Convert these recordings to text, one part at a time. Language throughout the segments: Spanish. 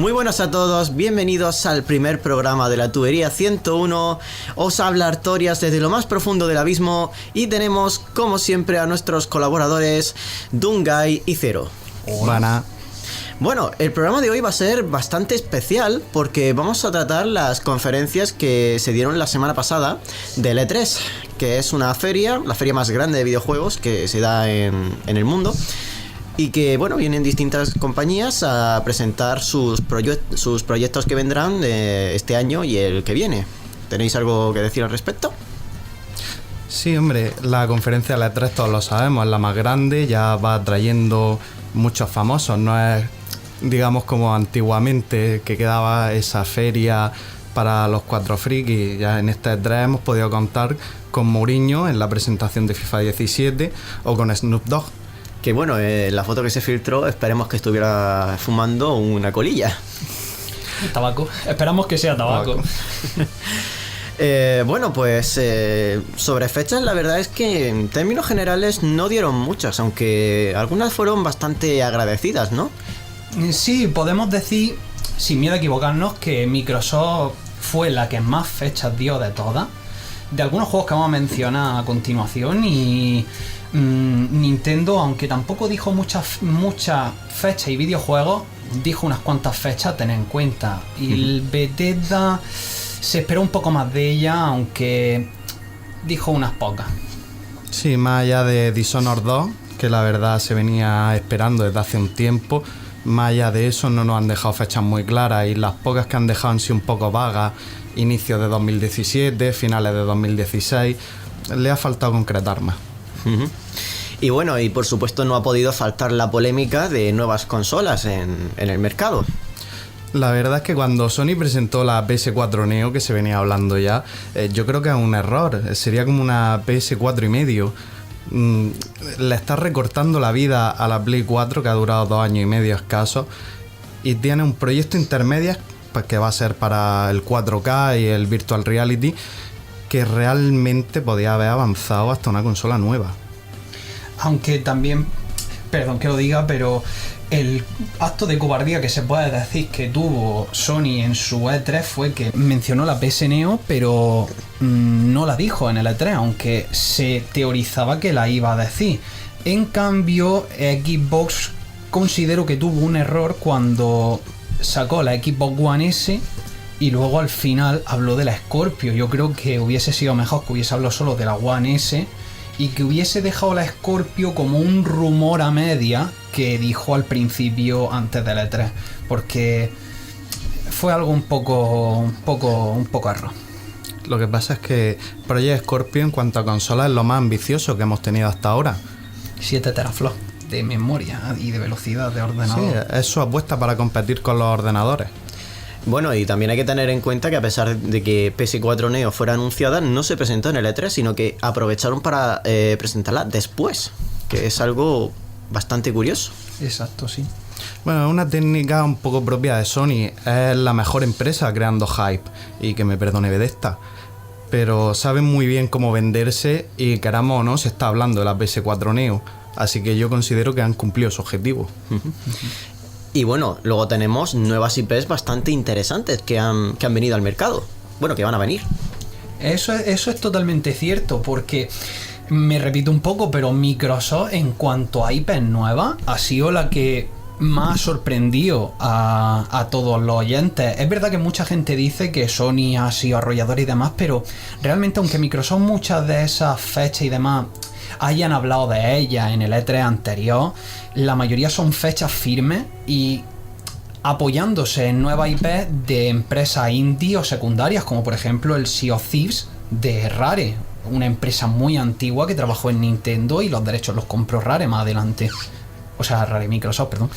Muy buenas a todos, bienvenidos al primer programa de la Tubería 101. Os habla Artorias desde lo más profundo del abismo y tenemos, como siempre, a nuestros colaboradores Dungai y Zero. Hola. Bueno, el programa de hoy va a ser bastante especial porque vamos a tratar las conferencias que se dieron la semana pasada del E3, que es una feria, la feria más grande de videojuegos que se da en el mundo. Y que, bueno, vienen distintas compañías a presentar sus proyectos que vendrán este año y el que viene. ¿Tenéis algo que decir al respecto? Sí, hombre, la conferencia de la E3 todos lo sabemos, es la más grande, ya va trayendo muchos famosos, no es, digamos, como antiguamente que quedaba esa feria para los cuatro frikis. Ya en esta E3 hemos podido contar con Mourinho en la presentación de FIFA 17 o con Snoop Dogg. Que bueno, la foto que se filtró, esperemos que estuviera fumando una colilla. Tabaco. Esperamos que sea tabaco. Bueno, pues sobre fechas, la verdad es que en términos generales no dieron muchas, aunque algunas fueron bastante agradecidas, ¿no? Sí, podemos decir, sin miedo a equivocarnos, que Microsoft fue la que más fechas dio de todas, de algunos juegos que vamos a mencionar a continuación. Y Nintendo, aunque tampoco dijo muchas fechas y videojuegos, dijo unas cuantas fechas a tener en cuenta. Y el Bethesda se esperó un poco más de ella, aunque dijo unas pocas. Sí, más allá de Dishonored 2, que la verdad se venía esperando desde hace un tiempo, más allá de eso no nos han dejado fechas muy claras, y las pocas que han dejado han sido un poco vagas. Inicios de 2017, finales de 2016, le ha faltado concretar más. Y bueno, y por supuesto no ha podido faltar la polémica de nuevas consolas en el mercado. La verdad es que cuando Sony presentó la PS4 Neo, que se venía hablando ya, yo creo que es un error. Sería como una PS4 y medio. Le está recortando la vida a la Play 4, que ha durado 2 años y medio escaso, y tiene un proyecto intermedio pues, que va a ser para el 4K y el Virtual Reality, que realmente podía haber avanzado hasta una consola nueva. Aunque también, perdón que lo diga, pero el acto de cobardía que se puede decir que tuvo Sony en su E3 fue que mencionó la PS Neo, pero no la dijo en el E3, aunque se teorizaba que la iba a decir. En cambio, Xbox considero que tuvo un error cuando sacó la Xbox One S y luego al final habló de la Scorpio. Yo creo que hubiese sido mejor que hubiese hablado solo de la One S y que hubiese dejado la Scorpio como un rumor a media que dijo al principio antes del E3, porque fue algo un poco error. Lo que pasa es que Project Scorpio en cuanto a consolas es lo más ambicioso que hemos tenido hasta ahora. 7 teraflops de memoria y de velocidad de ordenador. Sí, es su apuesta para competir con los ordenadores. Bueno, y también hay que tener en cuenta que a pesar de que PS4 Neo fuera anunciada, no se presentó en el E3, sino que aprovecharon para presentarla después, que es algo bastante curioso. Exacto, sí. Bueno, es una técnica un poco propia de Sony. Es la mejor empresa creando hype, y que me perdone Bethesda, pero saben muy bien cómo venderse, y queramos o no, se está hablando de la PS4 Neo, así que yo considero que han cumplido su objetivo. Y bueno, luego tenemos nuevas IPs bastante interesantes que han venido al mercado. Bueno, que van a venir. Eso es totalmente cierto, porque me repito un poco, pero Microsoft en cuanto a IPs nuevas ha sido la que más ha sorprendido a todos los oyentes. Es verdad que mucha gente dice que Sony ha sido arrollador y demás, pero realmente aunque Microsoft muchas de esas fechas y demás hayan hablado de ellas en el E3 anterior, la mayoría son fechas firmes y apoyándose en nuevas IP de empresas indie o secundarias, como por ejemplo el Sea of Thieves de Rare, una empresa muy antigua que trabajó en Nintendo y los derechos los compró Rare más adelante. O sea, Rare Microsoft, perdón.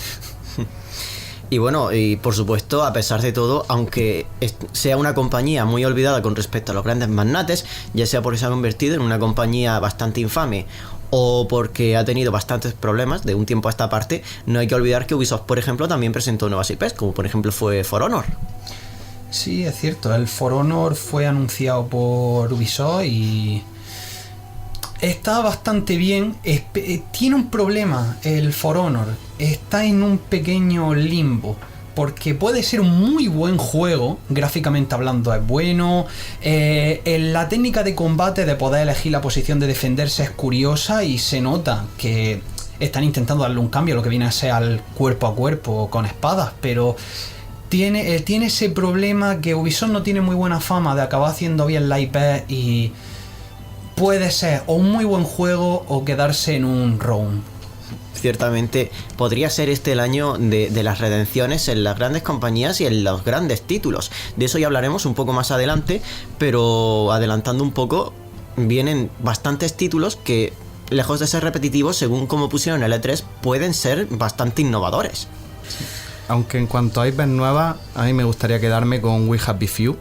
Y bueno, y por supuesto, a pesar de todo, aunque sea una compañía muy olvidada con respecto a los grandes magnates, ya sea porque se ha convertido en una compañía bastante infame o porque ha tenido bastantes problemas de un tiempo a esta parte, no hay que olvidar que Ubisoft, por ejemplo, también presentó nuevas IPs, como por ejemplo fue For Honor. Sí, es cierto, el For Honor fue anunciado por Ubisoft y está bastante bien. Tiene un problema el For Honor, está en un pequeño limbo, porque puede ser un muy buen juego, gráficamente hablando es bueno, la técnica de combate de poder elegir la posición de defenderse es curiosa y se nota que están intentando darle un cambio a lo que viene a ser al cuerpo a cuerpo con espadas, pero tiene ese problema que Ubisoft no tiene muy buena fama de acabar haciendo bien la IP y puede ser o un muy buen juego o quedarse en un roam. Ciertamente podría ser este el año de las redenciones en las grandes compañías y en los grandes títulos. De eso ya hablaremos un poco más adelante, pero adelantando un poco, vienen bastantes títulos que, lejos de ser repetitivos, según como pusieron el E3, pueden ser bastante innovadores. Aunque en cuanto a IPs nuevas, a mí me gustaría quedarme con We Happy Few,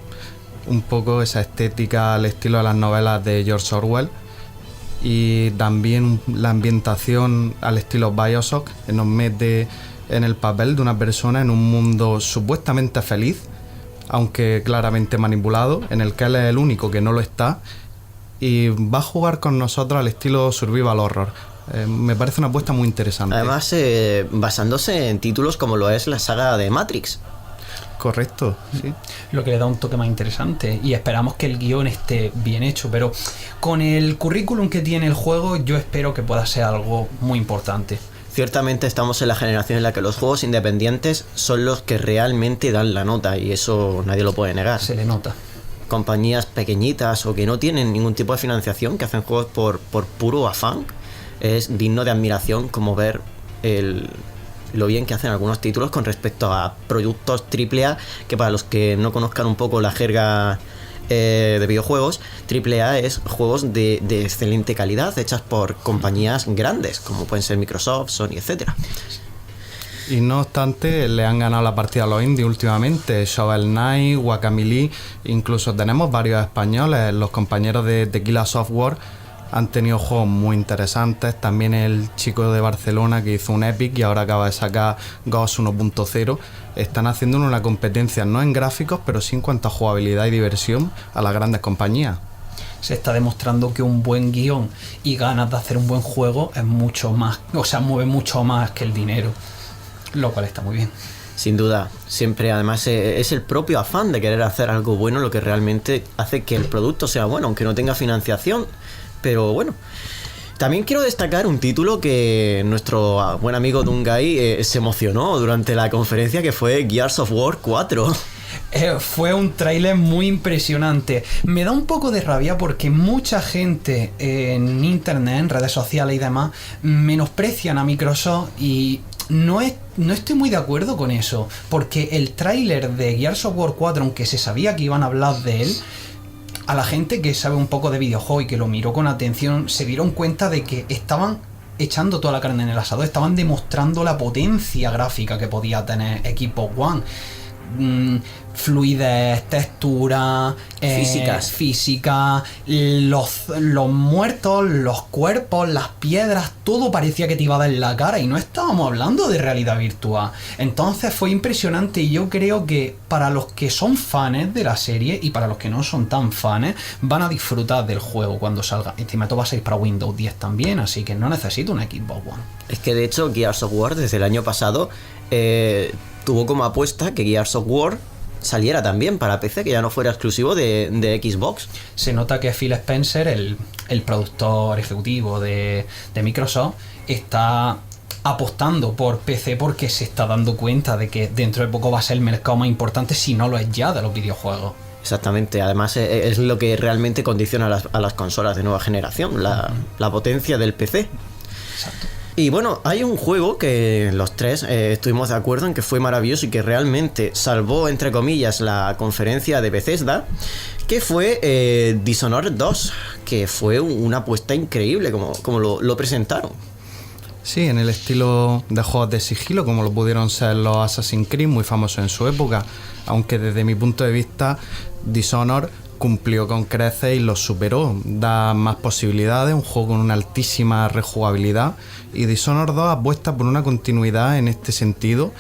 un poco esa estética al estilo de las novelas de George Orwell, y también la ambientación al estilo BioShock, que nos mete en el papel de una persona en un mundo supuestamente feliz, aunque claramente manipulado, en el que él es el único que no lo está, y va a jugar con nosotros al estilo survival horror. Me parece una apuesta muy interesante. Además, basándose en títulos como lo es la saga de Matrix. Correcto, sí. Lo que le da un toque más interesante, y esperamos que el guión esté bien hecho, pero con el currículum que tiene el juego yo espero que pueda ser algo muy importante. Ciertamente estamos en la generación en la que los juegos independientes son los que realmente dan la nota, y eso nadie lo puede negar. Se le nota. Compañías pequeñitas o que no tienen ningún tipo de financiación, que hacen juegos por puro afán, es digno de admiración como ver lo bien que hacen algunos títulos con respecto a productos AAA, que para los que no conozcan un poco la jerga de videojuegos, AAA es juegos de excelente calidad, hechas por compañías grandes, como pueden ser Microsoft, Sony, etcétera. Y no obstante, le han ganado la partida a los indies últimamente. Shovel Knight, Guacamelee, incluso tenemos varios españoles. Los compañeros de Tequila Software han tenido juegos muy interesantes. También el chico de Barcelona que hizo un Epic y ahora acaba de sacar Ghost 1.0. Están haciendo una competencia no en gráficos, pero sí en cuanto a jugabilidad y diversión a las grandes compañías. Se está demostrando que un buen guión y ganas de hacer un buen juego es mucho más, o sea, mueve mucho más que el dinero, lo cual está muy bien. Sin duda, siempre además es el propio afán de querer hacer algo bueno lo que realmente hace que el producto sea bueno, aunque no tenga financiación. Pero bueno, también quiero destacar un título que nuestro buen amigo Dungai se emocionó durante la conferencia, que fue Gears of War 4. Fue un tráiler muy impresionante. Me da un poco de rabia porque mucha gente en internet, en redes sociales y demás, menosprecian a Microsoft y no estoy muy de acuerdo con eso, porque el tráiler de Gears of War 4, aunque se sabía que iban a hablar de él, a la gente que sabe un poco de videojuego y que lo miró con atención, se dieron cuenta de que estaban echando toda la carne en el asador, estaban demostrando la potencia gráfica que podía tener Xbox One. Fluidez, textura, física, los muertos, los cuerpos, las piedras, todo parecía que te iba a dar en la cara y no estábamos hablando de realidad virtual. Entonces fue impresionante y yo creo que para los que son fans de la serie y para los que no son tan fans, van a disfrutar del juego cuando salga. Encima todo va a salir para Windows 10 también, así que no necesito una Xbox One. Es que de hecho Gears of War desde el año pasado tuvo como apuesta que Gears of War saliera también para PC, que ya no fuera exclusivo de Xbox. Se nota que Phil Spencer, el productor ejecutivo de Microsoft, está apostando por PC porque se está dando cuenta de que dentro de poco va a ser el mercado más importante, si no lo es ya, de los videojuegos. Exactamente, además es lo que realmente condiciona a las consolas de nueva generación, la potencia del PC. Exacto. Y bueno, hay un juego que los tres estuvimos de acuerdo en que fue maravilloso y que realmente salvó, entre comillas, la conferencia de Bethesda, que fue Dishonored 2, que fue una apuesta increíble como lo presentaron. Sí, en el estilo de juegos de sigilo, como lo pudieron ser los Assassin's Creed, muy famosos en su época, aunque desde mi punto de vista Dishonored cumplió con creces y lo superó. Da más posibilidades, un juego con una altísima rejugabilidad, y Dishonored 2 apuesta por una continuidad en este sentido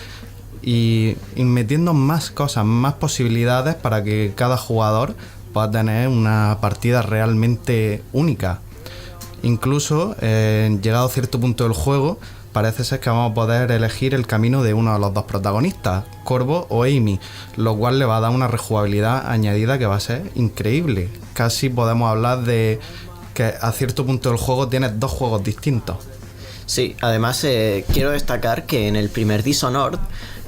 y metiendo más cosas, más posibilidades para que cada jugador pueda tener una partida realmente única. Incluso, llegado a cierto punto del juego, parece ser que vamos a poder elegir el camino de uno de los dos protagonistas, Corvo o Amy, lo cual le va a dar una rejugabilidad añadida que va a ser increíble. Casi podemos hablar de que a cierto punto del juego tienes dos juegos distintos. Sí, además quiero destacar que en el primer Dishonored,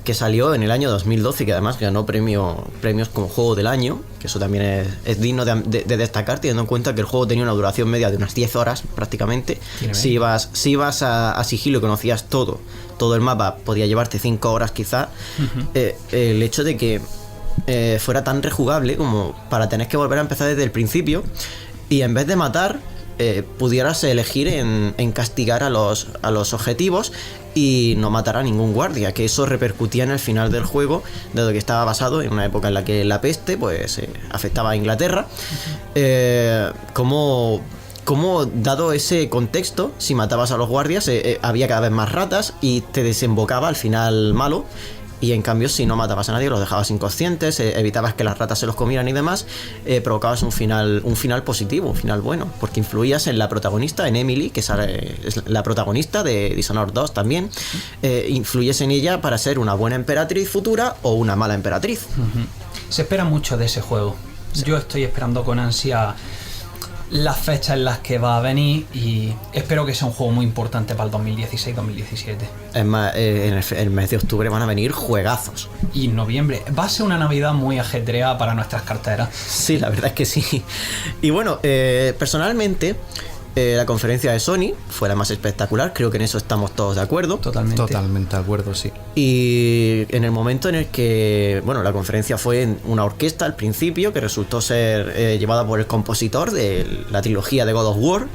que salió en el año 2012 y que además ganó premios como juego del año, que eso también es digno de destacar, teniendo en cuenta que el juego tenía una duración media de unas 10 horas prácticamente. Si ibas a sigilo y conocías todo el mapa, podía llevarte 5 horas quizá. El hecho de que fuera tan rejugable como para tener que volver a empezar desde el principio y en vez de matar, pudieras elegir en castigar a los objetivos y no matar a ningún guardia, que eso repercutía en el final del juego, dado que estaba basado en una época en la que la peste pues afectaba a Inglaterra. Como dado ese contexto, si matabas a los guardias había cada vez más ratas y te desembocaba al final malo. Y en cambio, si no matabas a nadie, los dejabas inconscientes, evitabas que las ratas se los comieran y demás, provocabas un final positivo, un final bueno, porque influías en la protagonista, en Emily, que es la protagonista de Dishonored 2 también. Influyes en ella para ser una buena emperatriz futura o una mala emperatriz. Se espera mucho de ese juego. Sí. Yo estoy esperando con ansia las fechas en las que va a venir y espero que sea un juego muy importante para el 2016-2017. Es más, en el mes de octubre van a venir juegazos. Y en noviembre. Va a ser una Navidad muy ajetreada para nuestras carteras. Sí, la verdad es que sí. Y bueno, personalmente, la conferencia de Sony fue la más espectacular. Creo que en eso estamos todos de acuerdo. Totalmente de acuerdo, sí. Y en el momento en el que, bueno, la conferencia fue en una orquesta al principio, que resultó ser llevada por el compositor de la trilogía de God of War.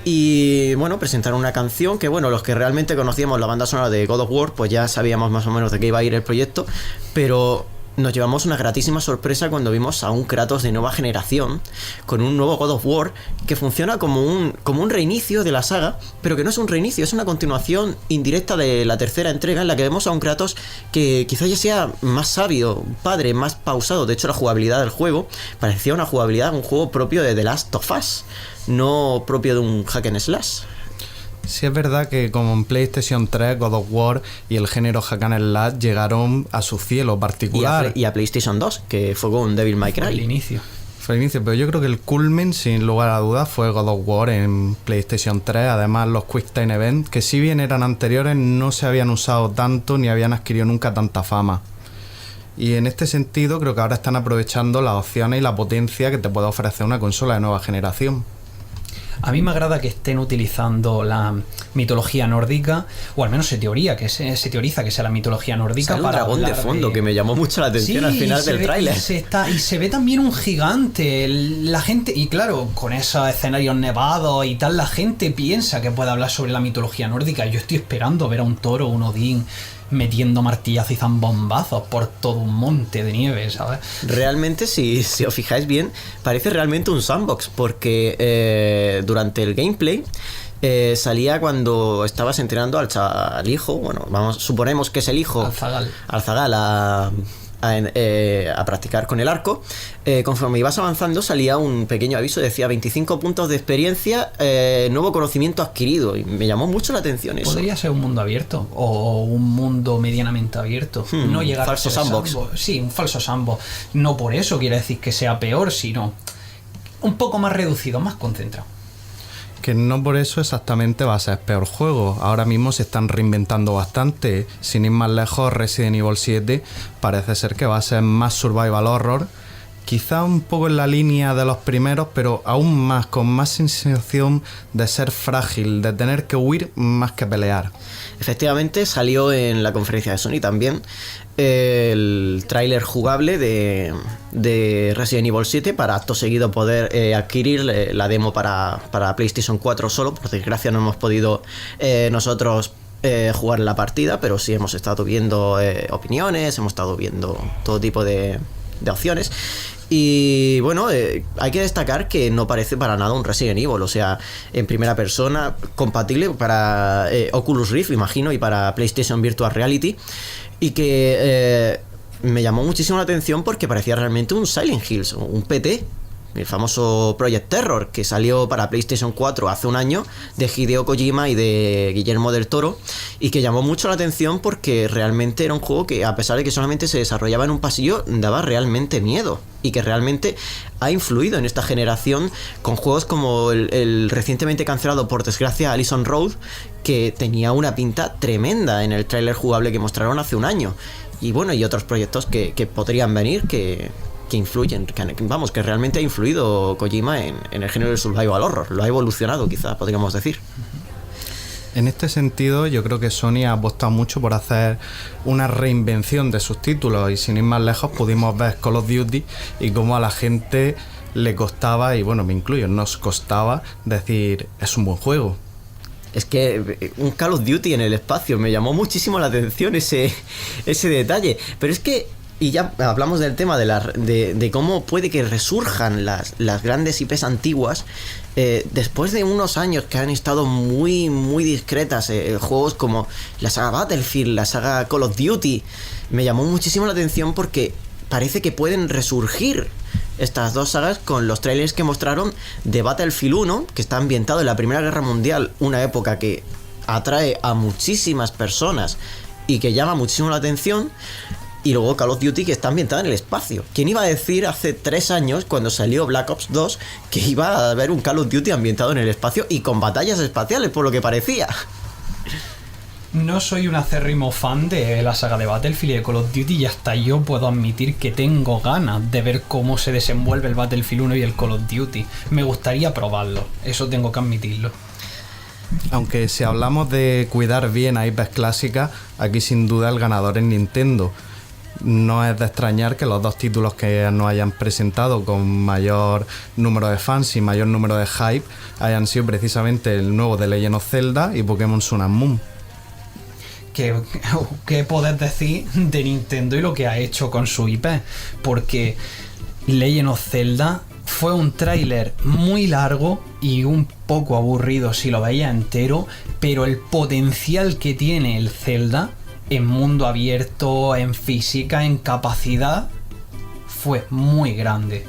Y bueno, presentaron una canción que, bueno, los que realmente conocíamos la banda sonora de God of War, pues ya sabíamos más o menos de qué iba a ir el proyecto, pero nos llevamos una gratísima sorpresa cuando vimos a un Kratos de nueva generación con un nuevo God of War que funciona como un reinicio de la saga, pero que no es un reinicio, es una continuación indirecta de la tercera entrega en la que vemos a un Kratos que quizás ya sea más sabio, padre, más pausado. De hecho, la jugabilidad del juego parecía un juego propio de The Last of Us, no propio de un hack and slash. Sí, es verdad que como en PlayStation 3, God of War y el género hack and slash llegaron a su cielo particular. Y a PlayStation 2, que fue con Devil May Cry. Fue el inicio, pero yo creo que el culmen, sin lugar a dudas, fue God of War en PlayStation 3. Además, los Quick Time Events, que si bien eran anteriores, no se habían usado tanto ni habían adquirido nunca tanta fama. Y en este sentido, creo que ahora están aprovechando las opciones y la potencia que te puede ofrecer una consola de nueva generación. A mí me agrada que estén utilizando la mitología nórdica, o al menos se teoriza que sea la mitología nórdica. Sale para un dragón de fondo que me llamó mucho la atención al final del tráiler. Y se ve también un gigante. La gente, y claro, con esos escenarios nevados y tal, la gente piensa que puede hablar sobre la mitología nórdica. Yo estoy esperando ver a un toro, un Odín, metiendo martillazos y zambombazos por todo un monte de nieve, ¿sabes? Realmente, si os fijáis bien, parece realmente un sandbox, porque durante el gameplay salía cuando estabas entrenando al hijo, bueno, suponemos que es el hijo, Alzagal, a practicar con el arco. Conforme ibas avanzando salía un pequeño aviso, decía 25 puntos de experiencia, nuevo conocimiento adquirido, y me llamó mucho la atención eso. Podría ser un mundo abierto o un mundo medianamente abierto, no llegar falso a ser sandbox. Sí, un falso sandbox. No por eso quiere decir que sea peor, sino un poco más reducido, más concentrado. Que no por eso exactamente va a ser peor juego. Ahora mismo se están reinventando bastante. Sin ir más lejos, Resident Evil 7 parece ser que va a ser más survival horror. Quizá un poco en la línea de los primeros, pero aún más, con más sensación de ser frágil, de tener que huir más que pelear. Efectivamente, salió en la conferencia de Sony también el tráiler jugable de Resident Evil 7 para acto seguido poder adquirir la demo para PlayStation 4 solo. Por desgracia no hemos podido nosotros jugar la partida, pero sí hemos estado viendo opiniones, hemos estado viendo todo tipo de opciones. Y bueno, hay que destacar que no parece para nada un Resident Evil, o sea, en primera persona, compatible para Oculus Rift, imagino, y para PlayStation Virtual Reality, y que me llamó muchísimo la atención porque parecía realmente un Silent Hills, un PT, el famoso Project Terror, que salió para PlayStation 4 hace un año, de Hideo Kojima y de Guillermo del Toro, y que llamó mucho la atención porque realmente era un juego que, a pesar de que solamente se desarrollaba en un pasillo, daba realmente miedo, y que realmente ha influido en esta generación con juegos como el recientemente cancelado, por desgracia, Allison Road, que tenía una pinta tremenda en el tráiler jugable que mostraron hace un año. Y bueno, y otros proyectos que podrían venir que influyen, que realmente ha influido Kojima en el género del survival horror. Lo ha evolucionado, quizás podríamos decir. En este sentido, yo creo que Sony ha apostado mucho por hacer una reinvención de sus títulos, y sin ir más lejos pudimos ver Call of Duty y cómo a la gente le costaba, y bueno, me incluyo, nos costaba decir, es un buen juego. Es que un Call of Duty en el espacio me llamó muchísimo la atención ese detalle. Pero es que, y ya hablamos del tema de cómo puede que resurjan las grandes IPs antiguas, después de unos años que han estado muy, muy discretas, juegos como la saga Battlefield, la saga Call of Duty, me llamó muchísimo la atención porque parece que pueden resurgir estas dos sagas con los trailers que mostraron de Battlefield 1, que está ambientado en la Primera Guerra Mundial, una época que atrae a muchísimas personas y que llama muchísimo la atención, y luego Call of Duty, que está ambientada en el espacio. ¿Quién iba a decir hace 3 años, cuando salió Black Ops 2, que iba a haber un Call of Duty ambientado en el espacio y con batallas espaciales, por lo que parecía? No soy un acérrimo fan de la saga de Battlefield y de Call of Duty, y hasta yo puedo admitir que tengo ganas de ver cómo se desenvuelve el Battlefield 1 y el Call of Duty. Me gustaría probarlo, eso tengo que admitirlo. Aunque si hablamos de cuidar bien a IPs clásicas, aquí sin duda el ganador es Nintendo. No es de extrañar que los dos títulos que nos hayan presentado con mayor número de fans y mayor número de hype hayan sido precisamente el nuevo de Legend of Zelda y Pokémon Sun and Moon. ¿Qué podés decir de Nintendo y lo que ha hecho con su IP? Porque Legend of Zelda fue un tráiler muy largo y un poco aburrido si lo veía entero, pero el potencial que tiene el Zelda en mundo abierto, en física, en capacidad, fue muy grande.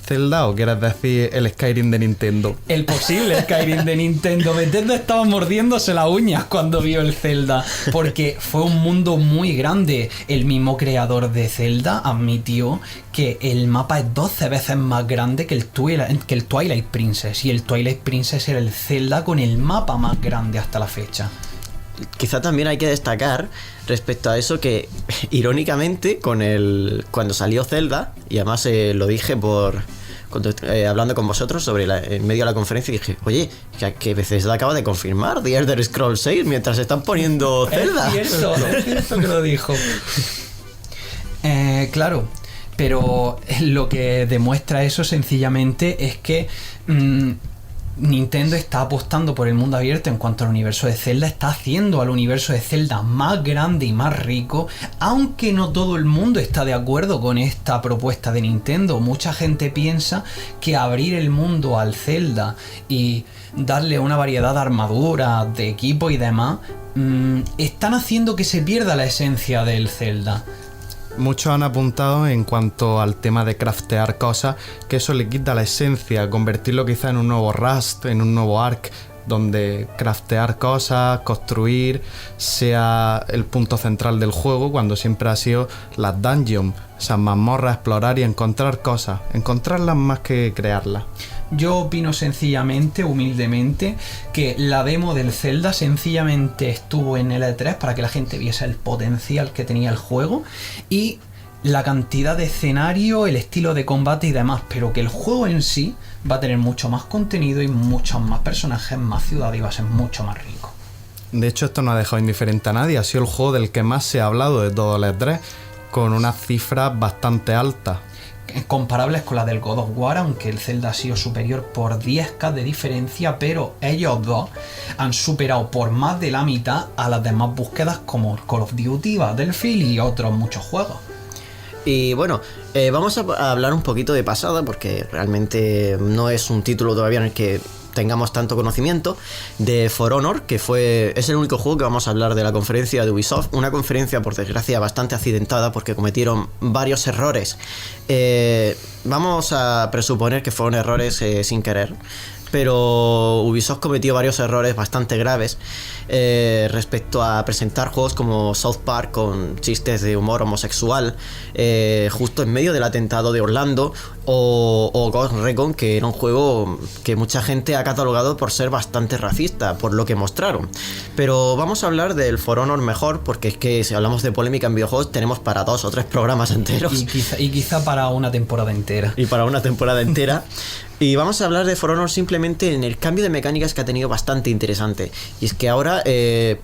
¿Zelda o quieres decir el Skyrim de Nintendo? El posible Skyrim de Nintendo. Bethesda estaba mordiéndose las uñas cuando vio el Zelda, porque fue un mundo muy grande. El mismo creador de Zelda admitió que el mapa es 12 veces más grande que el Twilight Princess, y el Twilight Princess era el Zelda con el mapa más grande hasta la fecha. Quizá también hay que destacar respecto a eso que, irónicamente, cuando salió Zelda, y además lo dije hablando con vosotros en medio de la conferencia, dije, oye, que Bethesda acaba de confirmar The Elder Scrolls 6 mientras están poniendo Zelda. Es cierto que lo dijo. Claro, pero lo que demuestra eso sencillamente es que Nintendo está apostando por el mundo abierto en cuanto al universo de Zelda, está haciendo al universo de Zelda más grande y más rico, aunque no todo el mundo está de acuerdo con esta propuesta de Nintendo. Mucha gente piensa que abrir el mundo al Zelda y darle una variedad de armaduras, de equipo y demás, están haciendo que se pierda la esencia del Zelda. Muchos han apuntado en cuanto al tema de craftear cosas, que eso le quita la esencia, convertirlo quizá en un nuevo Rust, en un nuevo Ark, donde craftear cosas, construir, sea el punto central del juego, cuando siempre ha sido las dungeons, esas mazmorras, explorar y encontrar cosas, encontrarlas más que crearlas. Yo opino sencillamente, humildemente, que la demo del Zelda sencillamente estuvo en el E3 para que la gente viese el potencial que tenía el juego y la cantidad de escenario, el estilo de combate y demás, pero que el juego en sí va a tener mucho más contenido y muchos más personajes, más ciudad, y va a ser mucho más rico. De hecho, esto no ha dejado indiferente a nadie, ha sido el juego del que más se ha hablado de todo el E3, con unas cifras bastante altas. Comparables con la del God of War, aunque el Zelda ha sido superior por 10k de diferencia, pero ellos dos han superado por más de la mitad a las demás búsquedas como Call of Duty, Battlefield y otros muchos juegos. Y bueno, vamos a hablar un poquito de pasada, porque realmente no es un título todavía en el que tengamos tanto conocimiento, de For Honor, que es el único juego que vamos a hablar de la conferencia de Ubisoft, una conferencia por desgracia bastante accidentada porque cometieron varios errores. Vamos a presuponer que fueron errores sin querer, pero Ubisoft cometió varios errores bastante graves respecto a presentar juegos como South Park con chistes de humor homosexual justo en medio del atentado de Orlando, o Ghost Recon, que era un juego que mucha gente ha catalogado por ser bastante racista por lo que mostraron. Pero vamos a hablar del For Honor mejor, porque es que si hablamos de polémica en videojuegos tenemos para 2 o 3 programas enteros. Y quizá para una temporada entera. Y para una temporada entera. Y vamos a hablar de For Honor simplemente en el cambio de mecánicas que ha tenido bastante interesante. Y es que ahora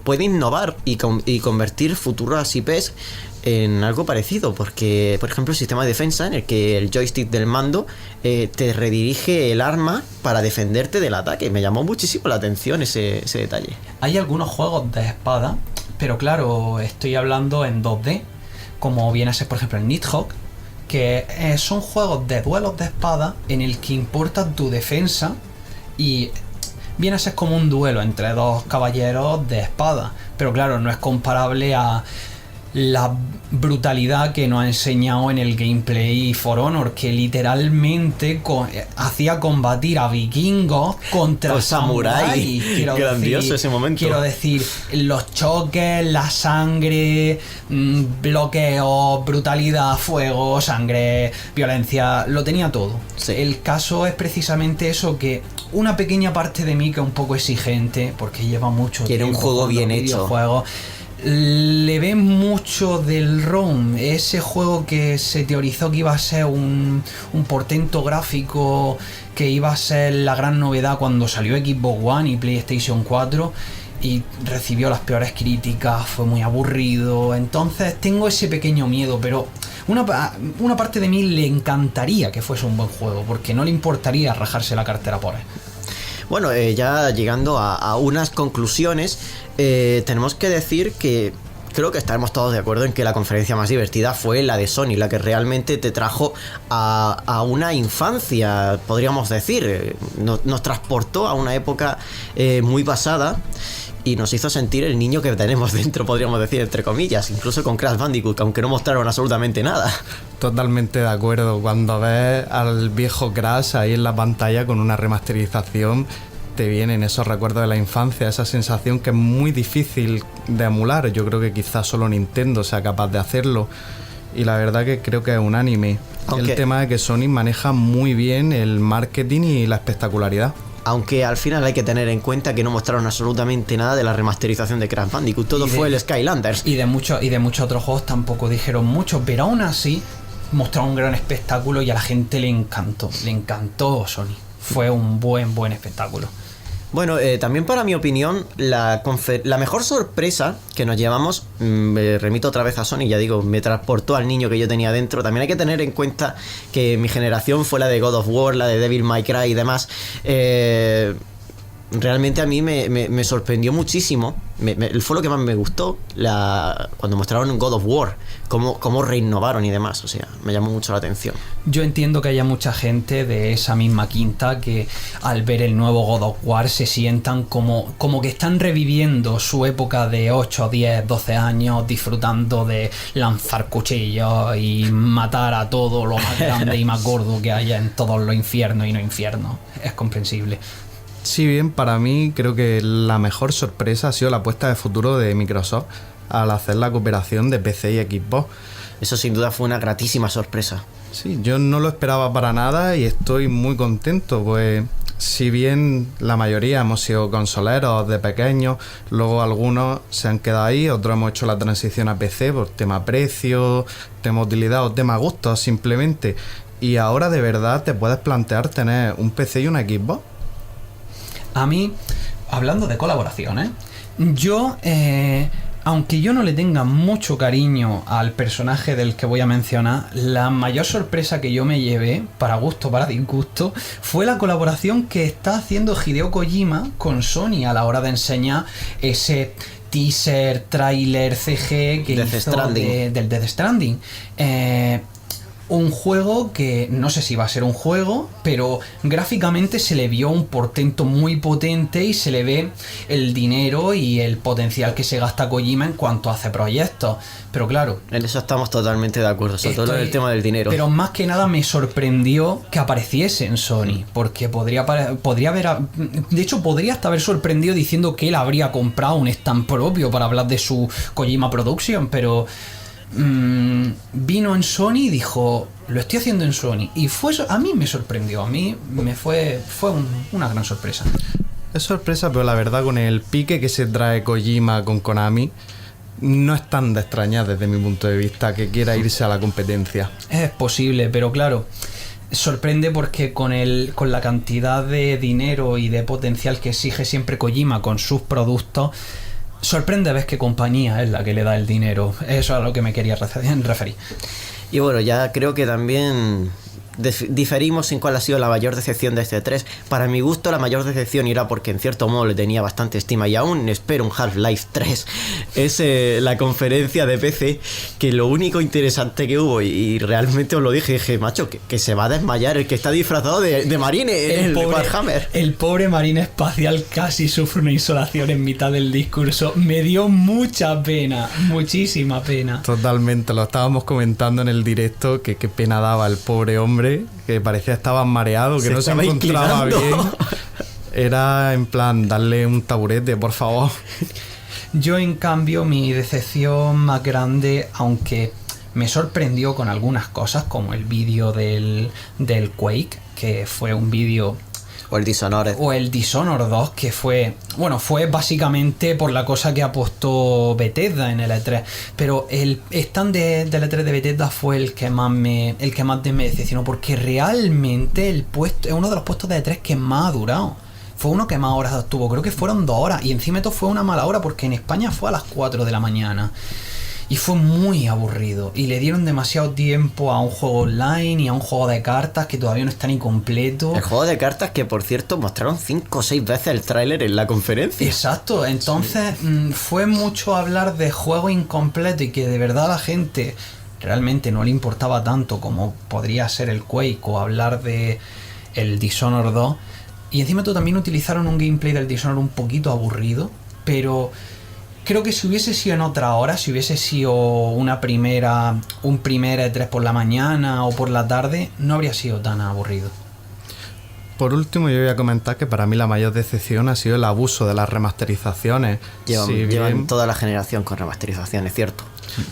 puede innovar y convertir futuras IPs en algo parecido, porque por ejemplo el sistema de defensa en el que el joystick del mando te redirige el arma para defenderte del ataque. Me llamó muchísimo la atención ese detalle. Hay algunos juegos de espada, pero claro, estoy hablando en 2D, como viene a ser por ejemplo el Nidhogg, que son juegos de duelos de espada en el que importa tu defensa y viene a ser como un duelo entre 2 caballeros de espada, pero claro, no es comparable a la brutalidad que nos ha enseñado en el gameplay For Honor, que literalmente hacía combatir a vikingos contra samuráis. Grandioso ese momento. Quiero decir, los choques, la sangre, bloqueos, brutalidad, fuego, sangre, violencia, lo tenía todo. Sí. El caso es precisamente eso, que una pequeña parte de mí, que es un poco exigente, porque lleva mucho tiempo, quiere un juego bien hecho, le ve mucho del ROM, ese juego que se teorizó que iba a ser un portento gráfico, que iba a ser la gran novedad cuando salió Xbox One y PlayStation 4, y recibió las peores críticas, fue muy aburrido. Entonces tengo ese pequeño miedo, pero una parte de mí le encantaría que fuese un buen juego, porque no le importaría rajarse la cartera por él. Bueno, ya llegando a unas conclusiones, tenemos que decir que creo que estaremos todos de acuerdo en que la conferencia más divertida fue la de Sony, la que realmente te trajo a una infancia, podríamos decir. Nos transportó a una época muy pasada y nos hizo sentir el niño que tenemos dentro, podríamos decir, entre comillas, incluso con Crash Bandicoot, aunque no mostraron absolutamente nada. Totalmente de acuerdo. Cuando ves al viejo Crash ahí en la pantalla con una remasterización, te vienen esos recuerdos de la infancia, esa sensación que es muy difícil de emular. Yo creo que quizás solo Nintendo sea capaz de hacerlo, y la verdad que creo que es unánime. El tema de que Sony maneja muy bien el marketing y la espectacularidad. Aunque al final hay que tener en cuenta que no mostraron absolutamente nada de la remasterización de Crash Bandicoot. Todo fue el Skylanders. Y de muchos otros juegos tampoco dijeron mucho, pero aún así mostraron un gran espectáculo y a la gente le encantó Sony. Fue un buen espectáculo. Bueno, también para mi opinión, la mejor sorpresa que nos llevamos, me remito otra vez a Sony, ya digo, me transportó al niño que yo tenía dentro. También hay que tener en cuenta que mi generación fue la de God of War, la de Devil May Cry y demás. Realmente a mí me sorprendió muchísimo. Fue lo que más me gustó cuando mostraron God of War, cómo reinnovaron y demás. O sea, me llamó mucho la atención. Yo entiendo que haya mucha gente de esa misma quinta que al ver el nuevo God of War se sientan como que están reviviendo su época de 8, 10, 12 años, disfrutando de lanzar cuchillos y matar a todo lo más grande y más gordo que haya en todos los infiernos y no infiernos. Es comprensible. Si bien para mí creo que la mejor sorpresa ha sido la apuesta de futuro de Microsoft al hacer la cooperación de PC y Xbox. Eso sin duda fue una gratísima sorpresa. Sí, yo no lo esperaba para nada y estoy muy contento, pues si bien la mayoría hemos sido consoleros de pequeños, luego algunos se han quedado ahí, otros hemos hecho la transición a PC por tema precio, tema utilidad o tema gusto simplemente. Y ahora de verdad te puedes plantear tener un PC y una Xbox. A mí, hablando de colaboraciones, yo, aunque yo no le tenga mucho cariño al personaje del que voy a mencionar, la mayor sorpresa que yo me llevé, para gusto, para disgusto, fue la colaboración que está haciendo Hideo Kojima con Sony a la hora de enseñar ese teaser, tráiler, CG que Death hizo Stranding. del Death Stranding. un juego que no sé si va a ser un juego, pero gráficamente se le vio un portento muy potente y se le ve el dinero y el potencial que se gasta Kojima en cuanto hace proyectos. Pero claro, En eso estamos totalmente de acuerdo, sobre todo en el tema del dinero. pero más que nada me sorprendió que apareciese en Sony, porque podría haber, de hecho podría hasta haber sorprendido diciendo que él habría comprado un stand propio para hablar de su Kojima Production, pero vino en Sony y dijo, lo estoy haciendo en Sony, y a mí me sorprendió, a mí me fue una gran sorpresa. Es sorpresa, pero la verdad con el pique que se trae Kojima con Konami, no es tan de extrañar desde mi punto de vista que quiera irse a la competencia. Es posible, pero claro, sorprende porque con la cantidad de dinero y de potencial que exige siempre Kojima con sus productos, sorprende ver qué compañía es la que le da el dinero. Eso es a lo que me quería referir. Y bueno, ya creo que también diferimos en cuál ha sido la mayor decepción de este 3. Para mi gusto la mayor decepción irá porque en cierto modo le tenía bastante estima y aún espero un Half-Life 3. Es la conferencia de PC, que lo único interesante que hubo, y realmente os lo dije, macho, que se va a desmayar el que está disfrazado de marine en el Warhammer. El pobre marine espacial casi sufre una insolación en mitad del discurso. Me dio mucha pena, muchísima pena. Totalmente, lo estábamos comentando en el directo, que qué pena daba el pobre hombre, que parecía estaba mareado, que no se encontraba bien. Era en plan, darle un taburete, por favor. Yo en cambio mi decepción más grande, aunque me sorprendió con algunas cosas como el vídeo del Quake, que fue un vídeo... O el Dishonored. O el Dishonored 2, que fue básicamente por la cosa que apostó Bethesda en el E3. Pero el stand del E3 de Bethesda fue el que más me decepcionó, porque realmente el puesto es uno de los puestos de E3 que más ha durado. Fue uno que más horas tuvo, creo que fueron 2 horas. Y encima esto fue una mala hora porque en España fue a las 4 de la mañana. Y fue muy aburrido. Y le dieron demasiado tiempo a un juego online y a un juego de cartas que todavía no está ni completo. El juego de cartas que, por cierto, mostraron 5 o 6 veces el tráiler en la conferencia. Exacto. Entonces fue mucho hablar de juego incompleto y que de verdad a la gente realmente no le importaba tanto como podría ser el Quake o hablar de el Dishonored 2. Y encima también utilizaron un gameplay del Dishonored un poquito aburrido, pero... Creo que si hubiese sido en otra hora, si hubiese sido un primer E3 por la mañana o por la tarde, no habría sido tan aburrido. Por último, yo voy a comentar que para mí la mayor decepción ha sido el abuso de las remasterizaciones. Llevan toda la generación con remasterizaciones, ¿cierto?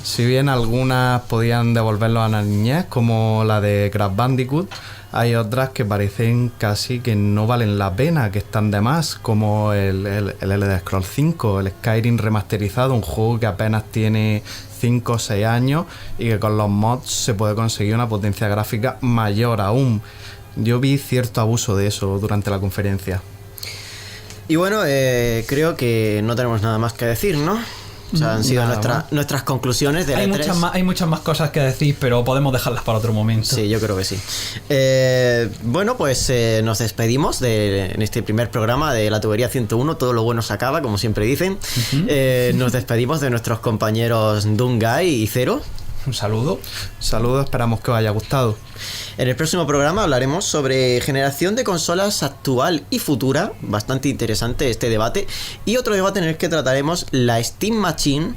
Si bien algunas podían devolverlo a la niñez, como la de Crash Bandicoot, hay otras que parecen casi que no valen la pena, que están de más, como el Elder Scrolls 5, el Skyrim remasterizado, un juego que apenas tiene 5 o 6 años y que con los mods se puede conseguir una potencia gráfica mayor aún. Yo vi cierto abuso de eso durante la conferencia. Y bueno, creo que no tenemos nada más que decir, ¿no? O sea, han sido nuestras conclusiones de E3. Hay muchas más cosas que decir, pero podemos dejarlas para otro momento. Sí, yo creo que sí. Bueno, pues nos despedimos en este primer programa de La Tubería 101. Todo lo bueno se acaba, como siempre dicen. Nos despedimos de nuestros compañeros Dungai y Zero. Un saludo. Saludos, esperamos que os haya gustado. En el próximo programa hablaremos sobre generación de consolas actual y futura. Bastante interesante este debate. Y otro debate en el que trataremos la Steam Machine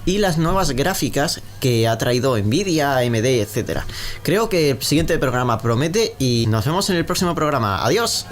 y las nuevas gráficas que ha traído Nvidia, AMD, etc. Creo que el siguiente programa promete y nos vemos en el próximo programa. ¡Adiós!